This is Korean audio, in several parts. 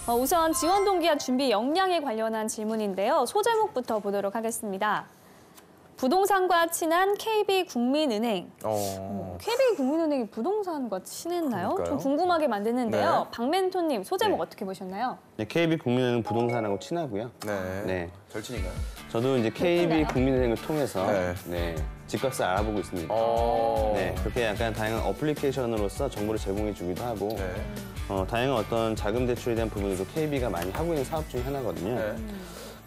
우선 지원 동기와 준비 역량에 관련한 질문인데요. 소제목부터 보도록 하겠습니다. 부동산과 친한 KB국민은행. KB국민은행이 부동산과 친했나요? 그러니까요. 좀 궁금하게 만드는데요. 네. 박멘토님, 소제목 어떻게 보셨나요? 네, KB국민은행 부동산하고 친하고요. 네. 네. 절친인가요? 저도 이제 KB국민은행을 통해서 네. 집값을 알아보고 있습니다. 네, 그렇게 약간 다양한 어플리케이션으로서 정보를 제공해 주기도 하고 다양한 어떤 자금 대출에 대한 부분에도 KB가 많이 하고 있는 사업 중에 하나거든요.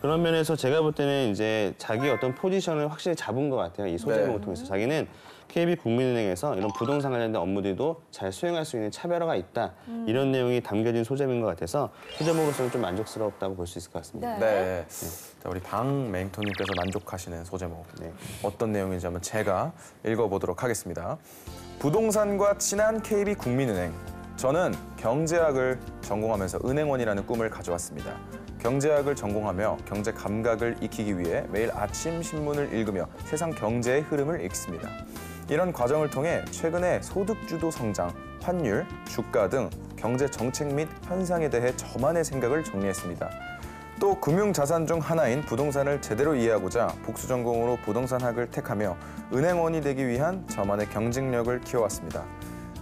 그런 면에서 제가 볼 때는 이제 자기 어떤 포지션을 확실히 잡은 것 같아요. 이 소제목을 통해서. 자기는 KB국민은행에서 이런 부동산 관련된 업무들도 잘 수행할 수 있는 차별화가 있다. 이런 내용이 담겨진 소제목인 것 같아서 소제목으로서는 좀 만족스럽다고 볼 수 있을 것 같습니다. 네. 자, 우리 박맹토님께서 만족하시는 소제목. 어떤 내용인지 한번 제가 읽어보도록 하겠습니다. 부동산과 친한 KB국민은행. 저는 경제학을 전공하면서 은행원이라는 꿈을 가져왔습니다. 경제학을 전공하며 경제 감각을 익히기 위해 매일 아침 신문을 읽으며 세상 경제의 흐름을 읽습니다. 이런 과정을 통해 최근에 소득주도 성장, 환율, 주가 등 경제 정책 및 현상에 대해 저만의 생각을 정리했습니다. 또 금융자산 중 하나인 부동산을 제대로 이해하고자 복수 전공으로 부동산학을 택하며 은행원이 되기 위한 저만의 경쟁력을 키워왔습니다.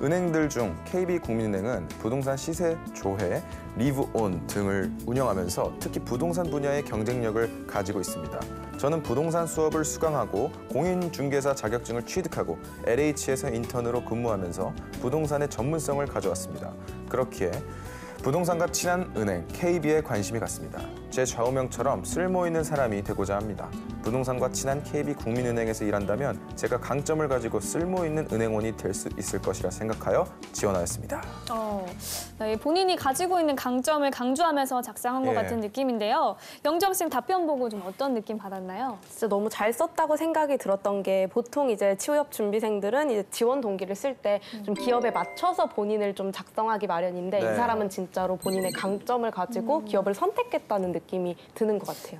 은행들 중 KB국민은행은 부동산 시세 조회, 리브온 등을 운영하면서 특히 부동산 분야의 경쟁력을 가지고 있습니다. 저는 부동산 수업을 수강하고 공인중개사 자격증을 취득하고 LH에서 인턴으로 근무하면서 부동산의 전문성을 가져왔습니다. 그렇기에 부동산과 친한 은행, KB에 관심이 갔습니다. 제 좌우명처럼 쓸모있는 사람이 되고자 합니다. 부동산과 친한 KB국민은행에서 일한다면 제가 강점을 가지고 쓸모있는 은행원이 될 수 있을 것이라 생각하여 지원하였습니다. 네, 본인이 가지고 있는 강점을 강조하면서 작성한 것 같은 느낌인데요. 영정쌤 답변 보고 좀 어떤 느낌 받았나요? 진짜 너무 잘 썼다고 생각이 들었던 게 보통 이제 취업 준비생들은 이제 지원 동기를 쓸 때 좀 기업에 맞춰서 본인을 좀 작성하기 마련인데 이 사람은 진짜로 본인의 강점을 가지고 기업을 선택했다는 느낌이 드는 것 같아요.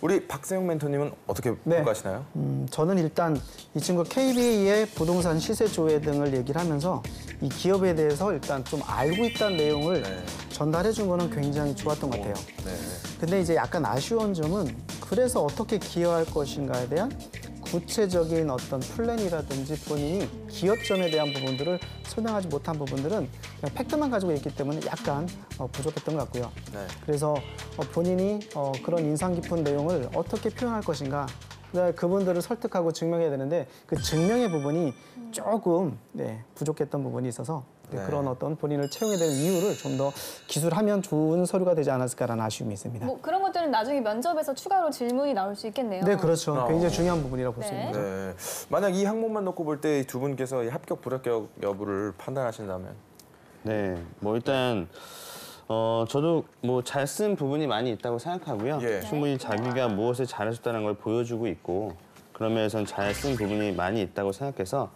우리 박세용 멘토님은 어떻게 평가하시나요? 저는 일단 이 친구 KB의 부동산 시세 조회 등을 얘기를 하면서 이 기업에 대해서 일단 좀 알고 있다는 내용을 전달해 준 거는 굉장히 좋았던 것 같아요. 근데 이제 약간 아쉬운 점은 그래서 어떻게 기여할 것인가에 대한 구체적인 어떤 플랜이라든지 본인이 기여점에 대한 부분들을 설명하지 못한 부분들은 그냥 팩트만 가지고 있기 때문에 약간 부족했던 것 같고요. 그래서 본인이 그런 인상 깊은 내용을 어떻게 표현할 것인가, 그다음에 그분들을 설득하고 증명해야 되는데 그 증명의 부분이 조금 부족했던 부분이 있어서 그런 어떤 본인을 채용해야 되는 이유를 좀 더 기술하면 좋은 서류가 되지 않았을까라는 아쉬움이 있습니다. 뭐 그런 것들은 나중에 면접에서 추가로 질문이 나올 수 있겠네요. 네, 그렇죠. 굉장히 중요한 부분이라고 볼 수 있는 거죠. 만약 이 항목만 놓고 볼 때 두 분께서 이 합격, 불합격 여부를 판단하신다면? 네, 뭐 일단 저도 뭐 잘 쓴 부분이 많이 있다고 생각하고요. 충분히 자기가 무엇을 잘해줬다는 걸 보여주고 있고 그런 면에서는 잘 쓴 부분이 많이 있다고 생각해서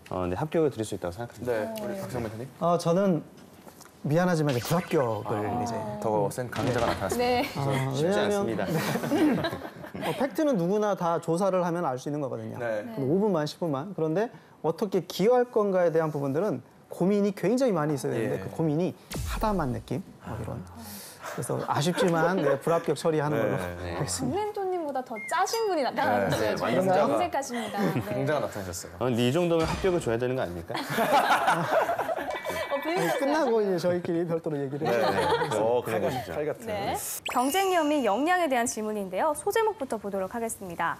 합격을 드릴 수 있다고 생각합니다. 우리 박세용 멘토님? 저는 미안하지만 이제 불합격을 이제 더 센 강자가 나타났습니다. 쉽지 않습니다. 팩트는 누구나 다 조사를 하면 알 수 있는 거거든요. 5분만, 10분만. 그런데 어떻게 기여할 건가에 대한 부분들은 고민이 굉장히 많이 있어야 되는데 그 고민이 하다만 느낌? 이런. 그래서 아쉽지만 불합격 처리하는 걸로 하겠습니다. 박멘토님보다 더 짜신 분이 나타났어요. 정색하십니다. 강자가 나타나셨어요. 근데 이 정도면 합격을 줘야 되는 거 아닙니까? 끝나고 이제 저희끼리 별도로 얘기를 해요. 칼 같은. 경쟁력 및 역량에 대한 질문인데요. 소제목부터 보도록 하겠습니다.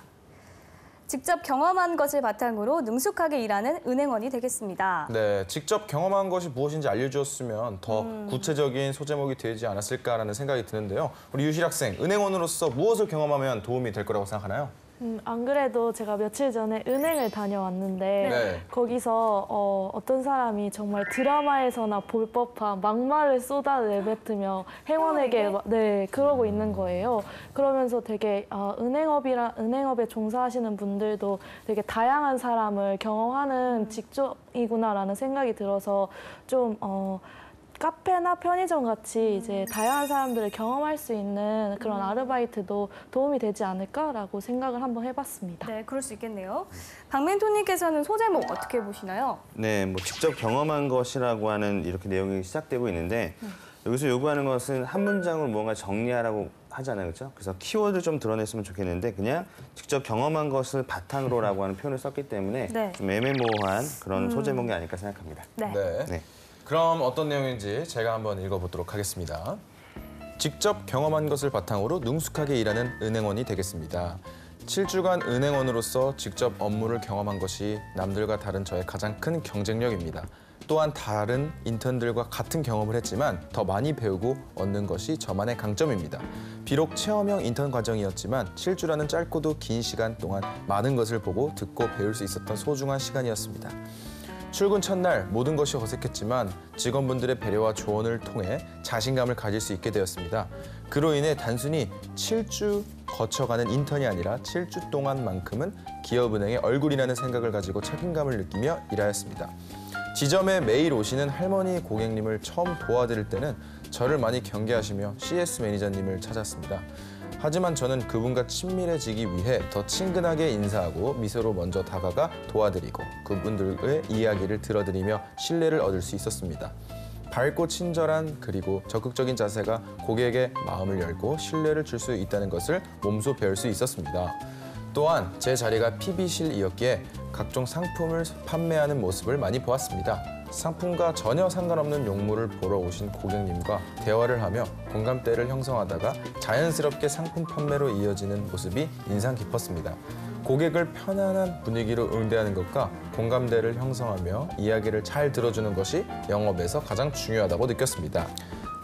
직접 경험한 것을 바탕으로 능숙하게 일하는 은행원이 되겠습니다. 네, 직접 경험한 것이 무엇인지 알려주었으면 더 구체적인 소제목이 되지 않았을까라는 생각이 드는데요. 우리 유실 학생, 은행원으로서 무엇을 경험하면 도움이 될 거라고 생각하나요? 안 그래도 제가 며칠 전에 은행을 다녀왔는데 거기서 어떤 사람이 정말 드라마에서나 볼 법한 막말을 쏟아 내뱉으며 회원에게 그러고 있는 거예요. 그러면서 되게 은행업에 종사하시는 분들도 되게 다양한 사람을 경험하는 직종이구나라는 생각이 들어서 좀 카페나 편의점 같이 이제 다양한 사람들을 경험할 수 있는 그런 아르바이트도 도움이 되지 않을까라고 생각을 한번 해봤습니다. 네, 그럴 수 있겠네요. 박멘토님께서는 소제목 어떻게 보시나요? 네, 뭐 직접 경험한 것이라고 하는 이렇게 내용이 시작되고 있는데 여기서 요구하는 것은 한 문장으로 뭔가 정리하라고 하잖아요, 그렇죠? 그래서 키워드 좀 드러냈으면 좋겠는데 그냥 직접 경험한 것을 바탕으로라고 하는 표현을 썼기 때문에 네. 좀 애매모호한 그런 소제목이 아닐까 생각합니다. 네. 네. 네. 그럼 어떤 내용인지 제가 한번 읽어보도록 하겠습니다. 직접 경험한 것을 바탕으로 능숙하게 일하는 은행원이 되겠습니다. 7주간 은행원으로서 직접 업무를 경험한 것이 남들과 다른 저의 가장 큰 경쟁력입니다. 또한 다른 인턴들과 같은 경험을 했지만 더 많이 배우고 얻는 것이 저만의 강점입니다. 비록 체험형 인턴 과정이었지만 7주라는 짧고도 긴 시간 동안 많은 것을 보고 듣고 배울 수 있었던 소중한 시간이었습니다. 출근 첫날 모든 것이 어색했지만 직원분들의 배려와 조언을 통해 자신감을 가질 수 있게 되었습니다. 그로 인해 단순히 7주 거쳐가는 인턴이 아니라 7주 동안만큼은 기업은행의 얼굴이라는 생각을 가지고 책임감을 느끼며 일하였습니다. 지점에 매일 오시는 할머니 고객님을 처음 도와드릴 때는 저를 많이 경계하시며 CS 매니저님을 찾았습니다. 하지만 저는 그분과 친밀해지기 위해 더 친근하게 인사하고 미소로 먼저 다가가 도와드리고 그분들의 이야기를 들어드리며 신뢰를 얻을 수 있었습니다. 밝고 친절한 그리고 적극적인 자세가 고객의 마음을 열고 신뢰를 줄 수 있다는 것을 몸소 배울 수 있었습니다. 또한 제 자리가 PB실이었기에 각종 상품을 판매하는 모습을 많이 보았습니다. 상품과 전혀 상관없는 용물을 보러 오신 고객님과 대화를 하며 공감대를 형성하다가 자연스럽게 상품 판매로 이어지는 모습이 인상 깊었습니다. 고객을 편안한 분위기로 응대하는 것과 공감대를 형성하며 이야기를 잘 들어주는 것이 영업에서 가장 중요하다고 느꼈습니다.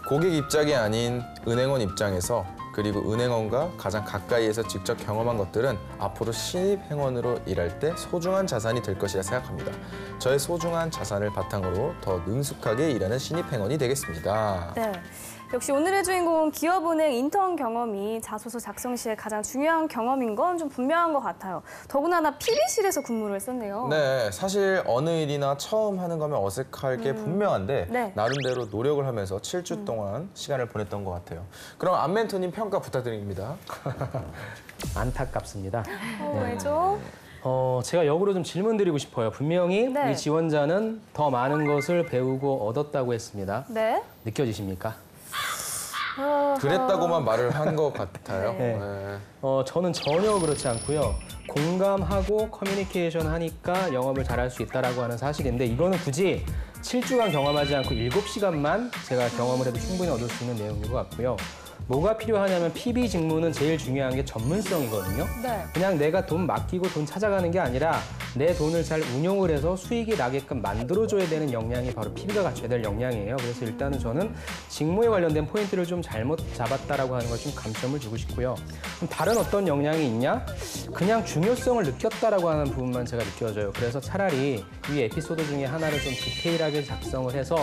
고객 입장이 아닌 은행원 입장에서 그리고 은행원과 가장 가까이에서 직접 경험한 것들은 앞으로 신입 행원으로 일할 때 소중한 자산이 될 것이라 생각합니다. 저의 소중한 자산을 바탕으로 더 능숙하게 일하는 신입 행원이 되겠습니다. 네. 역시 오늘의 주인공 기업은행 인턴 경험이 자소서 작성 시에 가장 중요한 경험인 건 좀 분명한 것 같아요. 더군다나 PB실에서 근무를 했었네요. 네, 사실 어느 일이나 처음 하는 거면 어색할 게 분명한데 네. 나름대로 노력을 하면서 7주 동안 시간을 보냈던 것 같아요. 그럼 안멘토님 평가 부탁드립니다. 안타깝습니다. 왜죠? 제가 역으로 좀 질문 드리고 싶어요. 분명히 네. 이 지원자는 더 많은 것을 배우고 얻었다고 했습니다. 네. 느껴지십니까? 그랬다고만 말을 한 것 같아요. 네. 네. 저는 전혀 그렇지 않고요. 공감하고 커뮤니케이션 하니까 영업을 잘할 수 있다라고 하는 사실인데 이거는 굳이 7주간 경험하지 않고 7시간만 제가 경험을 해도 충분히 얻을 수 있는 내용인 것 같고요. 뭐가 필요하냐면 PB 직무는 제일 중요한 게 전문성이거든요. 네. 그냥 내가 돈 맡기고 돈 찾아가는 게 아니라 내 돈을 잘 운용을 해서 수익이 나게끔 만들어줘야 되는 역량이 바로 PB가 갖춰야 될 역량이에요. 그래서 일단은 저는 직무에 관련된 포인트를 좀 잘못 잡았다라고 하는 걸 좀 감점을 주고 싶고요. 그럼 다른 어떤 역량이 있냐? 그냥 중요성을 느꼈다라고 하는 부분만 제가 느껴져요. 그래서 차라리 이 에피소드 중에 하나를 좀 디테일하게 작성을 해서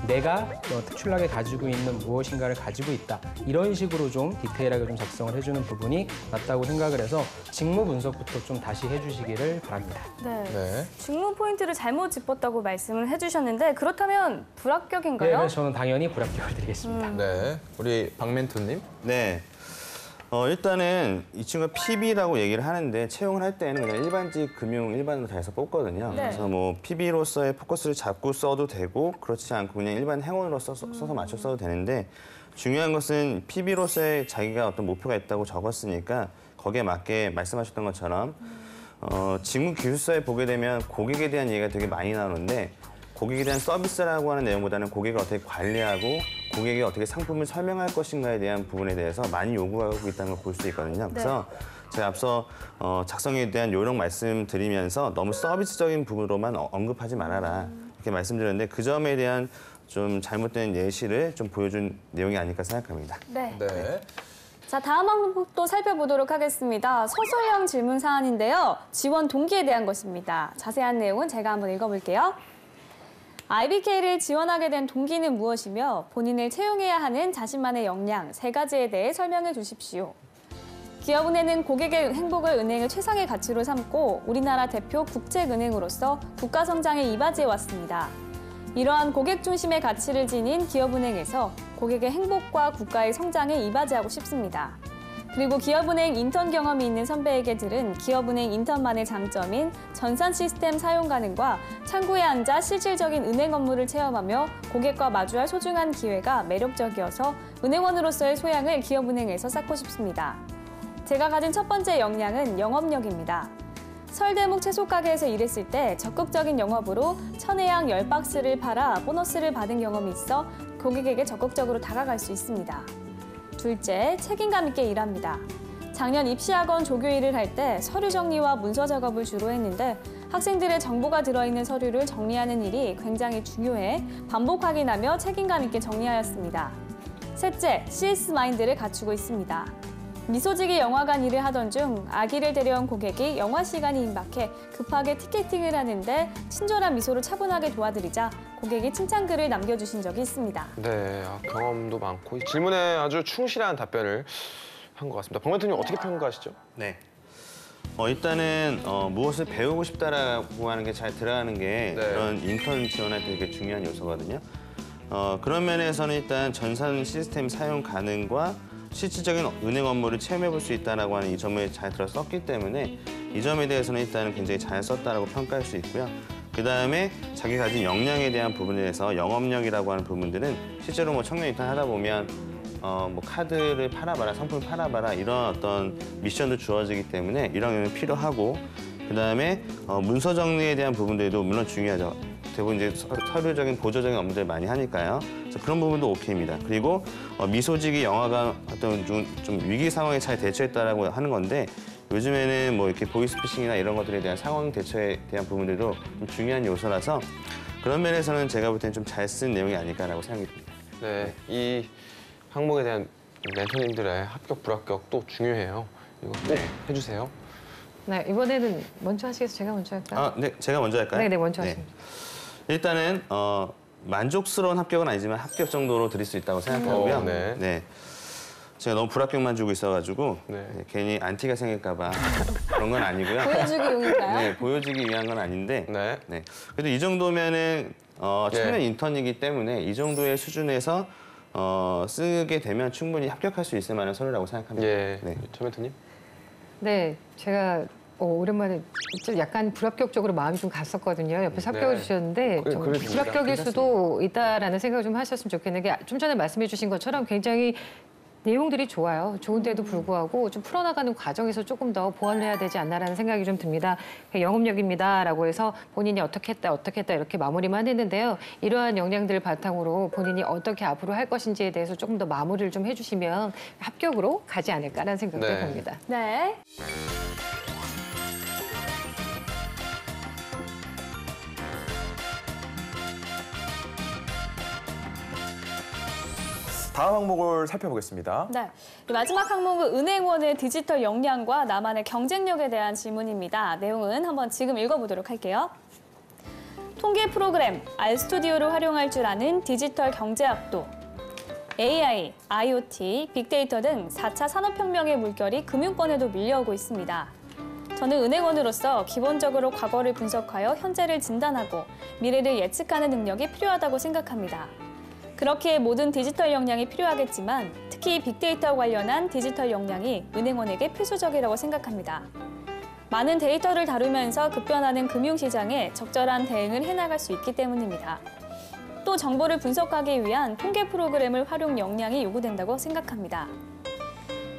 내가 특출나게 가지고 있는 무엇인가를 가지고 있다. 이런 식으로 좀 디테일하게 좀 작성을 해주는 부분이 맞다고 생각을 해서 직무 분석부터 좀 다시 해주시기를 바랍니다. 네. 네. 직무 포인트를 잘못 짚었다고 말씀을 해주셨는데 그렇다면 불합격인가요? 네, 그래서 저는 당연히 불합격을 드리겠습니다. 네. 우리 박멘토님. 네. 일단은 이 친구가 PB라고 얘기를 하는데 채용을 할 때는 그냥 일반직 금융 일반으로 다 해서 뽑거든요. 네. 그래서 뭐 PB로서의 포커스를 잡고 써도 되고 그렇지 않고 그냥 일반 행원으로 써서 맞춰 써도 되는데 중요한 것은 PB로서의 자기가 어떤 목표가 있다고 적었으니까 거기에 맞게 말씀하셨던 것처럼 직무 기술서에 보게 되면 고객에 대한 얘기가 되게 많이 나오는데 고객에 대한 서비스라고 하는 내용보다는 고객을 어떻게 관리하고 고객이 어떻게 상품을 설명할 것인가에 대한 부분에 대해서 많이 요구하고 있다는 걸 볼 수 있거든요. 그래서 제가 앞서 작성에 대한 요령 말씀드리면서 너무 서비스적인 부분으로만 언급하지 말아라 이렇게 말씀드렸는데 그 점에 대한 좀 잘못된 예시를 좀 보여준 내용이 아닐까 생각합니다. 네. 네. 자, 다음 항목도 살펴보도록 하겠습니다. 서술형 질문 사안인데요. 지원 동기에 대한 것입니다. 자세한 내용은 제가 한번 읽어볼게요. IBK를 지원하게 된 동기는 무엇이며 본인을 채용해야 하는 자신만의 역량 3가지에 대해 설명해 주십시오. 기업은행은 고객의 행복을 은행의 최상의 가치로 삼고 우리나라 대표 국책은행으로서 국가 성장에 이바지해 왔습니다. 이러한 고객 중심의 가치를 지닌 기업은행에서 고객의 행복과 국가의 성장에 이바지하고 싶습니다. 그리고 기업은행 인턴 경험이 있는 선배에게 들은 기업은행 인턴만의 장점인 전산 시스템 사용 가능과 창구에 앉아 실질적인 은행 업무를 체험하며 고객과 마주할 소중한 기회가 매력적이어서 은행원으로서의 소양을 기업은행에서 쌓고 싶습니다. 제가 가진 첫 번째 역량은 영업력입니다. 서울대목 채소가게에서 일했을 때 적극적인 영업으로 천혜향 10박스를 팔아 보너스를 받은 경험이 있어 고객에게 적극적으로 다가갈 수 있습니다. 둘째, 책임감 있게 일합니다. 작년 입시학원 조교 일을 할 때 서류 정리와 문서 작업을 주로 했는데 학생들의 정보가 들어있는 서류를 정리하는 일이 굉장히 중요해 반복 확인하며 책임감 있게 정리하였습니다. 셋째, CS 마인드를 갖추고 있습니다. 미소지기 영화관 일을 하던 중 아기를 데려온 고객이 영화 시간이 임박해 급하게 티켓팅을 하는데 친절한 미소로 차분하게 도와드리자 고객이 칭찬글을 남겨주신 적이 있습니다. 네, 경험도 많고 질문에 아주 충실한 답변을 한 것 같습니다. 박 멘토님 어떻게 평가하시죠? 네. 일단은 무엇을 배우고 싶다라고 하는 게 잘 들어가는 게 그런 인턴 지원할 때 되게 중요한 요소거든요. 그런 면에서는 일단 전산 시스템 사용 가능과 실질적인 은행 업무를 체험해 볼 수 있다는 이 점을 잘 들어 썼기 때문에 이 점에 대해서는 일단 굉장히 잘 썼다라고 평가할 수 있고요. 그다음에 자기 가진 역량에 대한 부분에 대해서 영업력이라고 하는 부분들은 실제로 뭐 청년 인턴 하다 보면 뭐 카드를 팔아봐라, 상품을 팔아봐라 이런 어떤 미션도 주어지기 때문에 이런 게 필요하고 그다음에 문서 정리에 대한 부분들도 물론 중요하죠. 대부분 이제 서류적인 보조적인 업무들 많이 하니까요. 그래서 그런 부분도 오케이입니다. 그리고 미소지기 영화가 어떤 좀 위기 상황에 잘 대처했다라고 하는 건데 요즘에는 뭐 이렇게 보이스피싱이나 이런 것들에 대한 상황 대처에 대한 부분들도 좀 중요한 요소라서 그런 면에서는 제가 볼 때는 좀 잘 쓴 내용이 아닐까라고 생각이 듭니다. 네, 이 항목에 대한 멘토님들의 합격, 불합격 또 중요해요. 이거 꼭 해주세요. 네, 이번에는 먼저 하시겠어요? 제가 먼저 할까요? 네, 제가 먼저 할까요? 네, 먼저 하십니다. 일단은 만족스러운 합격은 아니지만 합격 정도로 드릴 수 있다고 생각하고요. 네. 제가 너무 불합격만 주고 있어가지고 괜히 안티가 생길까 봐 그런 건 아니고요. 보여주기 용인가요? 네, 보여주기 위한 건 아닌데 그래도 이 정도면은 청년 인턴이기 때문에 이 정도의 수준에서 쓰게 되면 충분히 합격할 수 있을 만한 서류라고 생각합니다. 네, 조 멘토님? 네, 제가 오랜만에 좀 약간 불합격적으로 마음이 좀 갔었거든요. 옆에서 합격을 주셨는데 좀 불합격일 수도 있다라는 생각을 좀 하셨으면 좋겠는 게 좀 전에 말씀해 주신 것처럼 굉장히 내용들이 좋아요. 좋은데도 불구하고 좀 풀어나가는 과정에서 조금 더 보완을 해야 되지 않나라는 생각이 좀 듭니다. 영업력입니다라고 해서 본인이 어떻게 했다 이렇게 마무리만 했는데요. 이러한 역량들을 바탕으로 본인이 어떻게 앞으로 할 것인지에 대해서 조금 더 마무리를 좀 해주시면 합격으로 가지 않을까라는 생각도 해봅니다. 네. 다음 항목을 살펴보겠습니다. 네, 마지막 항목은 은행원의 디지털 역량과 나만의 경쟁력에 대한 질문입니다. 내용은 한번 지금 읽어보도록 할게요. 통계 프로그램 알스투디오를 활용할 줄 아는 디지털 경제학도, AI, IoT, 빅데이터 등 4차 산업혁명의 물결이 금융권에도 밀려오고 있습니다. 저는 은행원으로서 기본적으로 과거를 분석하여 현재를 진단하고 미래를 예측하는 능력이 필요하다고 생각합니다. 그렇기에 모든 디지털 역량이 필요하겠지만 특히 빅데이터와 관련한 디지털 역량이 은행원에게 필수적이라고 생각합니다. 많은 데이터를 다루면서 급변하는 금융시장에 적절한 대응을 해나갈 수 있기 때문입니다. 또 정보를 분석하기 위한 통계 프로그램을 활용 역량이 요구된다고 생각합니다.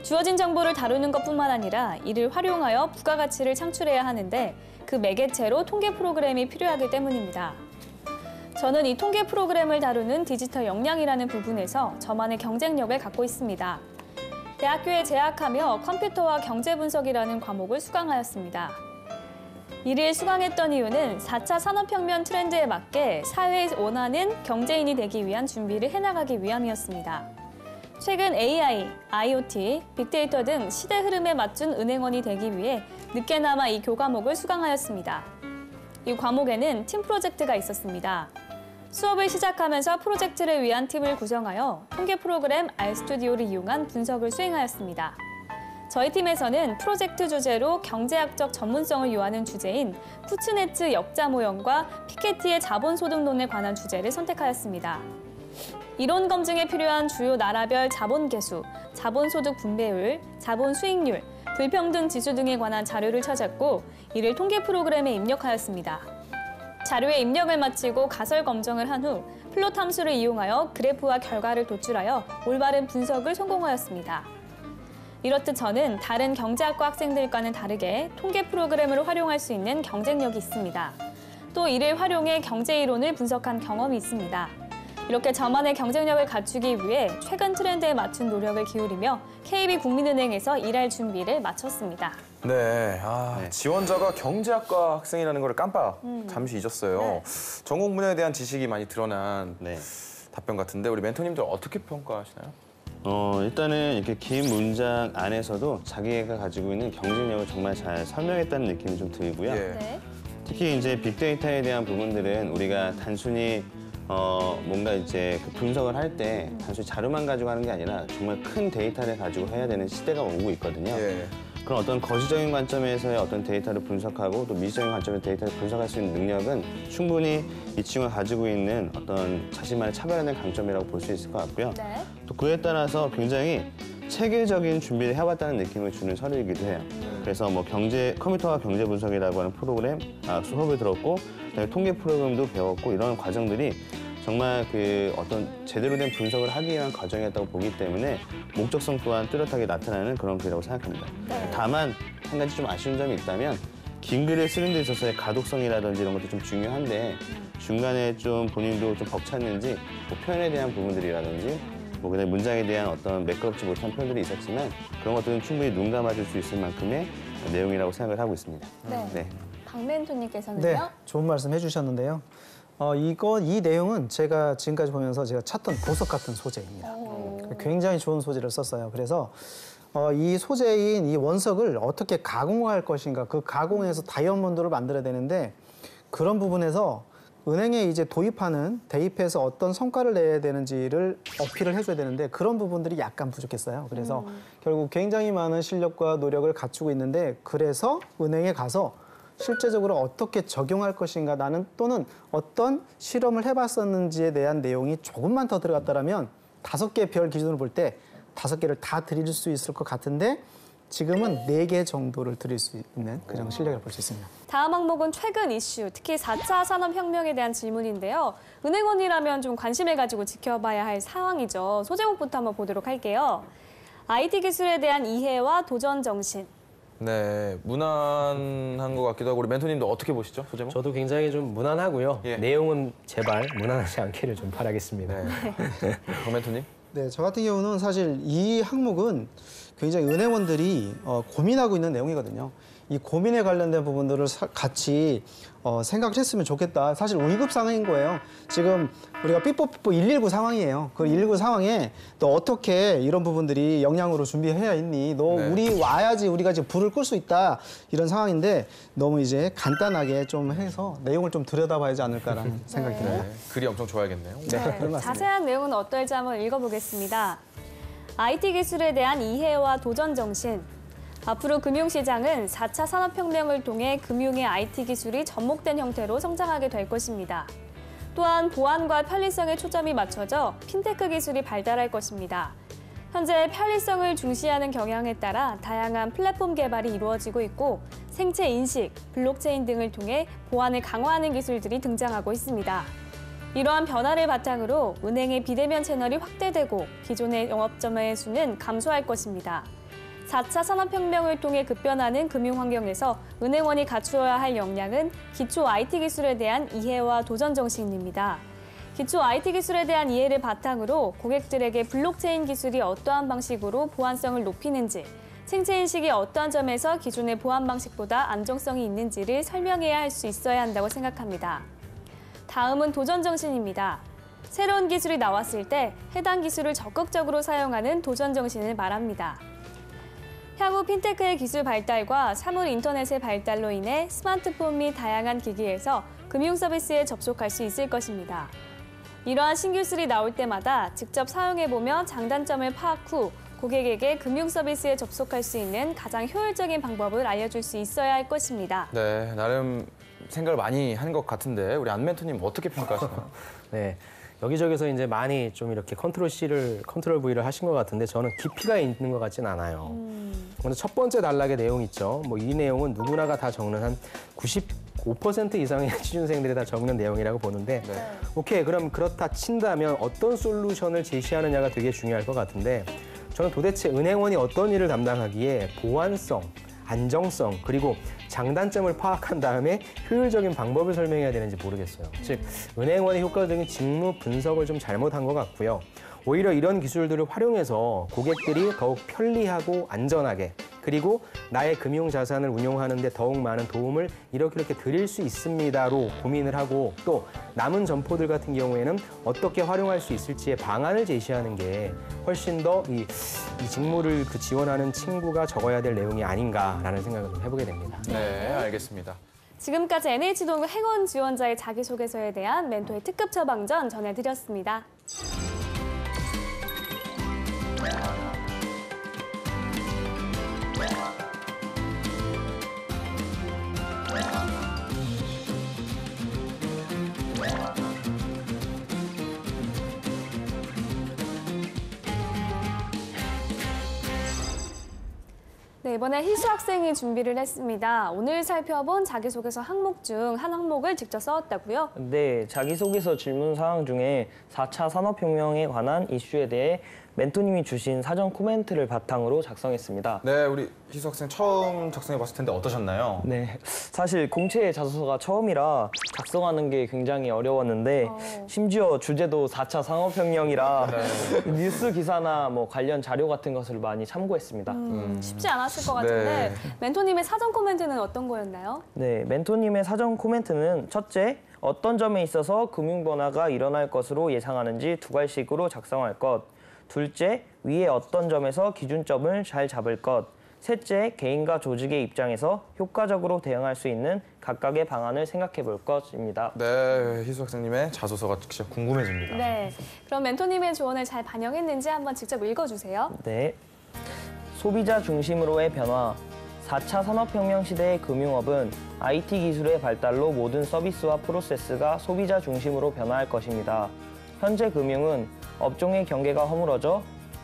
주어진 정보를 다루는 것뿐만 아니라 이를 활용하여 부가가치를 창출해야 하는데 그 매개체로 통계 프로그램이 필요하기 때문입니다. 저는 이 통계 프로그램을 다루는 디지털 역량이라는 부분에서 저만의 경쟁력을 갖고 있습니다. 대학교에 재학하며 컴퓨터와 경제분석이라는 과목을 수강하였습니다. 이를 수강했던 이유는 4차 산업혁명 트렌드에 맞게 사회에 원하는 경제인이 되기 위한 준비를 해나가기 위함이었습니다. 최근 AI, IoT, 빅데이터 등 시대 흐름에 맞춘 은행원이 되기 위해 늦게나마 이 교과목을 수강하였습니다. 이 과목에는 팀 프로젝트가 있었습니다. 수업을 시작하면서 프로젝트를 위한 팀을 구성하여 통계 프로그램 알스투디오를 이용한 분석을 수행하였습니다. 저희 팀에서는 프로젝트 주제로 경제학적 전문성을 요하는 주제인 푸츠네츠 역자 모형과 피케티의 자본소득론에 관한 주제를 선택하였습니다. 이론 검증에 필요한 주요 나라별 자본 계수, 자본소득 분배율, 자본 수익률, 불평등 지수 등에 관한 자료를 찾았고 이를 통계 프로그램에 입력하였습니다. 자료에 입력을 마치고 가설 검정을 한 후 플롯 함수를 이용하여 그래프와 결과를 도출하여 올바른 분석을 성공하였습니다. 이렇듯 저는 다른 경제학과 학생들과는 다르게 통계 프로그램을 활용할 수 있는 경쟁력이 있습니다. 또 이를 활용해 경제 이론을 분석한 경험이 있습니다. 이렇게 저만의 경쟁력을 갖추기 위해 최근 트렌드에 맞춘 노력을 기울이며 KB국민은행에서 일할 준비를 마쳤습니다. 네, 지원자가 경제학과 학생이라는 걸 깜빡 잠시 잊었어요. 네. 전공 분야에 대한 지식이 많이 드러난 답변 같은데 우리 멘토님들 어떻게 평가하시나요? 일단은 이렇게 긴 문장 안에서도 자기가 가지고 있는 경쟁력을 정말 잘 설명했다는 느낌이 좀 들고요. 네. 특히 이제 빅데이터에 대한 부분들은 우리가 단순히 뭔가 이제 그 분석을 할 때 단순히 자료만 가지고 하는 게 아니라 정말 큰 데이터를 가지고 해야 되는 시대가 오고 있거든요. 그런 어떤 거시적인 관점에서의 어떤 데이터를 분석하고 또 미시적인 관점에서 데이터를 분석할 수 있는 능력은 충분히 이 친구가 가지고 있는 어떤 자신만의 차별화된 강점이라고 볼 수 있을 것 같고요. 네. 또 그에 따라서 굉장히 체계적인 준비를 해왔다는 느낌을 주는 서류이기도 해요. 그래서 뭐 컴퓨터와 경제 분석이라고 하는 프로그램 수업을 들었고 그다음에 통계 프로그램도 배웠고 이런 과정들이 정말 그 어떤 제대로 된 분석을 하기 위한 과정이었다고 보기 때문에 목적성 또한 뚜렷하게 나타나는 그런 글이라고 생각합니다. 다만 한 가지 좀 아쉬운 점이 있다면 긴 글을 쓰는 데 있어서의 가독성이라든지 이런 것도 좀 중요한데 중간에 좀 본인도 좀 벅찼는지 뭐 표현에 대한 부분들이라든지 뭐 그다음에 문장에 대한 어떤 매끄럽지 못한 표현들이 있었지만 그런 것들은 충분히 눈 감아줄 수 있을 만큼의 내용이라고 생각을 하고 있습니다. 네. 박 멘토님께서는요? 네, 좋은 말씀 해주셨는데요. 이 내용은 제가 지금까지 보면서 제가 찾던 보석 같은 소재입니다. 굉장히 좋은 소재를 썼어요. 그래서 이 소재인 이 원석을 어떻게 가공할 것인가, 그 가공해서 다이아몬드를 만들어야 되는데 그런 부분에서 은행에 이제 대입해서 어떤 성과를 내야 되는지를 어필을 해줘야 되는데 그런 부분들이 약간 부족했어요. 그래서 결국 굉장히 많은 실력과 노력을 갖추고 있는데 그래서 은행에 가서 실제적으로 어떻게 적용할 것인가 또는 어떤 실험을 해봤었는지에 대한 내용이 조금만 더 들어갔다면 5개 별 기준으로 볼 때 5개를 다 드릴 수 있을 것 같은데 지금은 4개 정도를 드릴 수 있는 그런 실력을 볼 수 있습니다. 다음 항목은 최근 이슈, 특히 4차 산업혁명에 대한 질문인데요. 은행원이라면 좀 관심을 가지고 지켜봐야 할 상황이죠. 소제목부터 한번 보도록 할게요. IT 기술에 대한 이해와 도전 정신. 네, 무난한 것 같기도 하고 우리 멘토님도 어떻게 보시죠, 소제목? 저도 굉장히 좀 무난하고요. 내용은 제발 무난하지 않기를 좀 바라겠습니다. 박 멘토님? 네, 저 같은 경우는 사실 이 항목은 굉장히 은행원들이 고민하고 있는 내용이거든요. 이 고민에 관련된 부분들을 같이 생각을 했으면 좋겠다. 사실 위급 상황인 거예요. 지금 우리가 삐뽀삐뽀 119 상황이에요. 그 119 상황에 너 어떻게 이런 부분들이 역량으로 준비해야 있니? 너 우리 와야지 우리가 지금 불을 끌 수 있다. 이런 상황인데 너무 이제 간단하게 좀 해서 내용을 좀 들여다봐야지 않을까라는 생각이 들어요. 글이 엄청 좋아야겠네요. 네, 자세한 내용은 어떨지 한번 읽어보겠습니다. IT 기술에 대한 이해와 도전 정신. 앞으로 금융시장은 4차 산업혁명을 통해 금융의 IT 기술이 접목된 형태로 성장하게 될 것입니다. 또한 보안과 편리성에 초점이 맞춰져 핀테크 기술이 발달할 것입니다. 현재 편리성을 중시하는 경향에 따라 다양한 플랫폼 개발이 이루어지고 있고 생체 인식, 블록체인 등을 통해 보안을 강화하는 기술들이 등장하고 있습니다. 이러한 변화를 바탕으로 은행의 비대면 채널이 확대되고 기존의 영업점의 수는 감소할 것입니다. 4차 산업혁명을 통해 급변하는 금융환경에서 은행원이 갖추어야 할 역량은 기초 IT 기술에 대한 이해와 도전 정신입니다. 기초 IT 기술에 대한 이해를 바탕으로 고객들에게 블록체인 기술이 어떠한 방식으로 보안성을 높이는지, 생체인식이 어떠한 점에서 기존의 보안 방식보다 안정성이 있는지를 설명해야 할 수 있어야 한다고 생각합니다. 다음은 도전 정신입니다. 새로운 기술이 나왔을 때 해당 기술을 적극적으로 사용하는 도전 정신을 말합니다. 향후 핀테크의 기술 발달과 사물 인터넷의 발달로 인해 스마트폰 및 다양한 기기에서 금융 서비스에 접속할 수 있을 것입니다. 이러한 신기술이 나올 때마다 직접 사용해보며 장단점을 파악 후 고객에게 금융 서비스에 접속할 수 있는 가장 효율적인 방법을 알려줄 수 있어야 할 것입니다. 네, 나름 생각을 많이 한 것 같은데 우리 안 멘토님 어떻게 평가하시나요? 네. 여기저기서 이제 많이 좀 이렇게 컨트롤 V를 하신 것 같은데 저는 깊이가 있는 것 같진 않아요. 먼저 첫 번째 단락의 내용 있죠. 뭐 이 내용은 누구나가 다 적는 한 95% 이상의 취준생들이 다 적는 내용이라고 보는데 오케이, 그럼 그렇다 친다면 어떤 솔루션을 제시하느냐가 되게 중요할 것 같은데 저는 도대체 은행원이 어떤 일을 담당하기에 보안성, 안정성, 그리고 장단점을 파악한 다음에 효율적인 방법을 설명해야 되는지 모르겠어요. 즉, 은행원이 효과적인 직무 분석을 좀 잘못한 것 같고요. 오히려 이런 기술들을 활용해서 고객들이 더욱 편리하고 안전하게 그리고 나의 금융 자산을 운용하는 데 더욱 많은 도움을 이렇게 드릴 수 있습니다로 고민을 하고 또 남은 점포들 같은 경우에는 어떻게 활용할 수 있을지의 방안을 제시하는 게 훨씬 더 이 직무를 지원하는 친구가 적어야 될 내용이 아닌가라는 생각을 좀 해보게 됩니다. 네, 알겠습니다. 지금까지 NH동구 행원 지원자의 자기소개서에 대한 멘토의 특급 처방전 전해드렸습니다. 네, 이번에 희수 학생이 준비를 했습니다. 오늘 살펴본 자기소개서 항목 중 한 항목을 직접 써왔다고요? 네, 자기소개서 질문 사항 중에 4차 산업혁명에 관한 이슈에 대해 멘토님이 주신 사전 코멘트를 바탕으로 작성했습니다. 네, 우리 희수 학생 처음 작성해 봤을 텐데 어떠셨나요? 네, 사실 공채 자소서가 처음이라 작성하는 게 굉장히 어려웠는데 심지어 주제도 4차 산업혁명이라 뉴스 기사나 뭐 관련 자료 같은 것을 많이 참고했습니다. 쉽지 않았을 것 같은데 멘토님의 사전 코멘트는 어떤 거였나요? 네, 멘토님의 사전 코멘트는 첫째, 어떤 점에 있어서 금융 변화가 일어날 것으로 예상하는지 두 가지식으로 작성할 것. 둘째, 위에 어떤 점에서 기준점을 잘 잡을 것. 셋째, 개인과 조직의 입장에서 효과적으로 대응할 수 있는 각각의 방안을 생각해 볼 것입니다. 네, 희수 학생님의 자소서가 진짜 궁금해집니다. 네, 그럼 멘토님의 조언을 잘 반영했는지 한번 직접 읽어주세요. 네, 소비자 중심으로의 변화. 4차 산업혁명 시대의 금융업은 IT 기술의 발달로 모든 서비스와 프로세스가 소비자 중심으로 변화할 것입니다. 현재 금융은 업종의 경계가 허물어져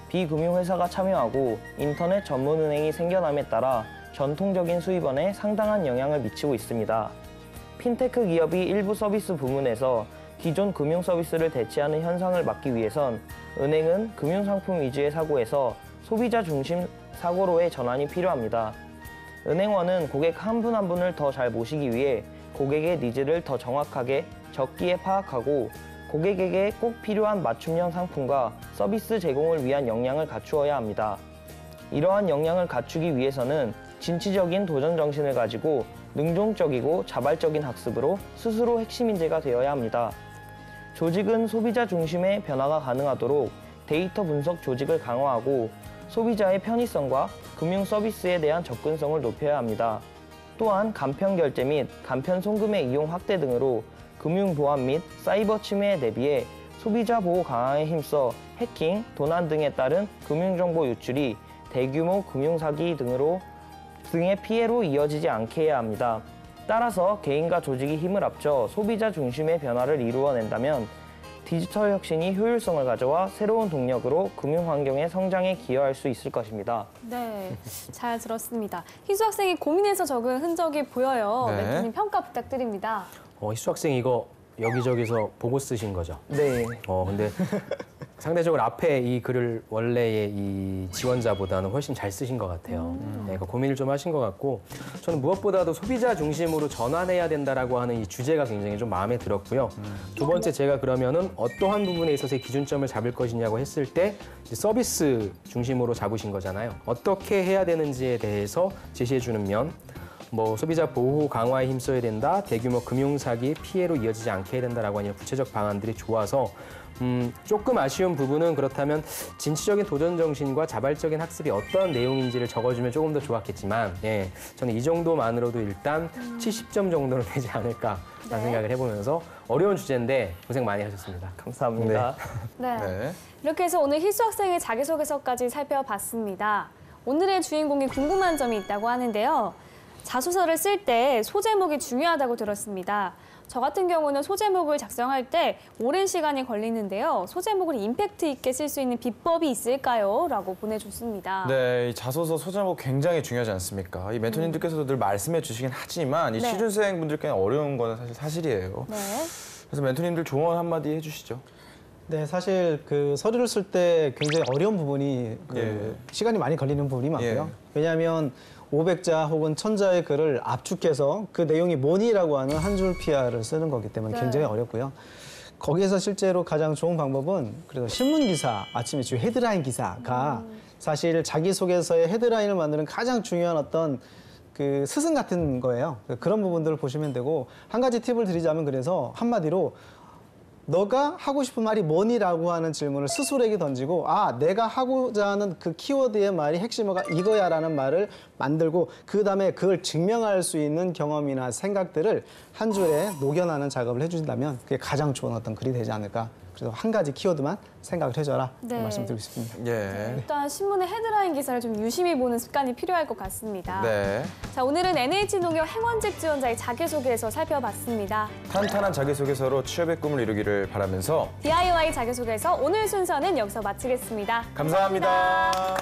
비금융회사가 참여하고 인터넷 전문은행이 생겨남에 따라 전통적인 수입원에 상당한 영향을 미치고 있습니다. 핀테크 기업이 일부 서비스 부문에서 기존 금융 서비스를 대체하는 현상을 막기 위해선 은행은 금융상품 위주의 사고에서 소비자 중심 사고로의 전환이 필요합니다. 은행원은 고객 한 분 한 분을 더 잘 모시기 위해 고객의 니즈를 더 정확하게 적기에 파악하고 고객에게 꼭 필요한 맞춤형 상품과 서비스 제공을 위한 역량을 갖추어야 합니다. 이러한 역량을 갖추기 위해서는 진취적인 도전 정신을 가지고 능동적이고 자발적인 학습으로 스스로 핵심 인재가 되어야 합니다. 조직은 소비자 중심의 변화가 가능하도록 데이터 분석 조직을 강화하고 소비자의 편의성과 금융 서비스에 대한 접근성을 높여야 합니다. 또한 간편 결제 및 간편 송금의 이용 확대 등으로 금융 보안 및 사이버 침해에 대비해 소비자 보호 강화에 힘써 해킹, 도난 등에 따른 금융정보 유출이 대규모 금융사기 등의 피해로 이어지지 않게 해야 합니다. 따라서 개인과 조직이 힘을 합쳐 소비자 중심의 변화를 이루어낸다면 디지털 혁신이 효율성을 가져와 새로운 동력으로 금융 환경의 성장에 기여할 수 있을 것입니다. 네, 잘 들었습니다. 희수 학생이 고민해서 적은 흔적이 보여요. 네. 멘토님 평가 부탁드립니다. 희수 학생 이거 여기저기서 보고 쓰신 거죠? 네. 근데 상대적으로 앞에 이 글을 원래의 이 지원자보다는 훨씬 잘 쓰신 것 같아요. 네, 그러니까 고민을 좀 하신 것 같고 저는 무엇보다도 소비자 중심으로 전환해야 된다라고 하는 이 주제가 굉장히 좀 마음에 들었고요. 두 번째 제가 그러면은 어떠한 부분에 있어서의 기준점을 잡을 것이냐고 했을 때 서비스 중심으로 잡으신 거잖아요. 어떻게 해야 되는지에 대해서 제시해 주는 면, 뭐 소비자 보호 강화에 힘써야 된다, 대규모 금융사기 피해로 이어지지 않게 해야 된다라고 하는 구체적 방안들이 좋아서 조금 아쉬운 부분은 그렇다면 진취적인 도전 정신과 자발적인 학습이 어떤 내용인지를 적어주면 조금 더 좋았겠지만 저는 이 정도만으로도 일단 70점 정도는 되지 않을까라는 생각을 해보면서 어려운 주제인데 고생 많이 하셨습니다. 감사합니다. 네. 이렇게 해서 오늘 희수 학생의 자기소개서까지 살펴봤습니다. 오늘의 주인공이 궁금한 점이 있다고 하는데요. 자소서를 쓸 때 소제목이 중요하다고 들었습니다. 저 같은 경우는 소제목을 작성할 때 오랜 시간이 걸리는데요. 소제목을 임팩트 있게 쓸 수 있는 비법이 있을까요? 라고 보내줬습니다. 네, 이 자소서 소제목 굉장히 중요하지 않습니까? 이 멘토님들께서도 늘 말씀해 주시긴 하지만 이 네. 취준생분들께는 어려운 건 사실 사실이에요. 네. 그래서 멘토님들 조언 한마디 해주시죠. 네, 사실 그 서류를 쓸 때 굉장히 어려운 부분이 시간이 많이 걸리는 부분이 많고요. 왜냐하면 500자 혹은 1000자의 글을 압축해서 그 내용이 뭐니라고 하는 한 줄 PR을 쓰는 거기 때문에 굉장히 어렵고요. 거기에서 실제로 가장 좋은 방법은 그래서 신문 기사, 아침에 주 헤드라인 기사가 사실 자기소개서의 헤드라인을 만드는 가장 중요한 어떤 그 스승 같은 거예요. 그런 부분들을 보시면 되고 한 가지 팁을 드리자면 그래서 한마디로 너가 하고 싶은 말이 뭐니라고 하는 질문을 스스로에게 던지고 내가 하고자 하는 그 키워드의 말이 핵심어가 이거야라는 말을 만들고 그다음에 그걸 증명할 수 있는 경험이나 생각들을 한 줄에 녹여내는 작업을 해주신다면 그게 가장 좋은 어떤 글이 되지 않을까. 그래서 한 가지 키워드만 생각을 해줘라. 네. 말씀드리고 싶습니다. 일단 신문의 헤드라인 기사를 좀 유심히 보는 습관이 필요할 것 같습니다. 네. 자, 오늘은 NH농협 행원직 지원자의 자기소개서 살펴봤습니다. 탄탄한 자기소개서로 취업의 꿈을 이루기를 바라면서 DIY 자기소개서 오늘 순서는 여기서 마치겠습니다. 감사합니다.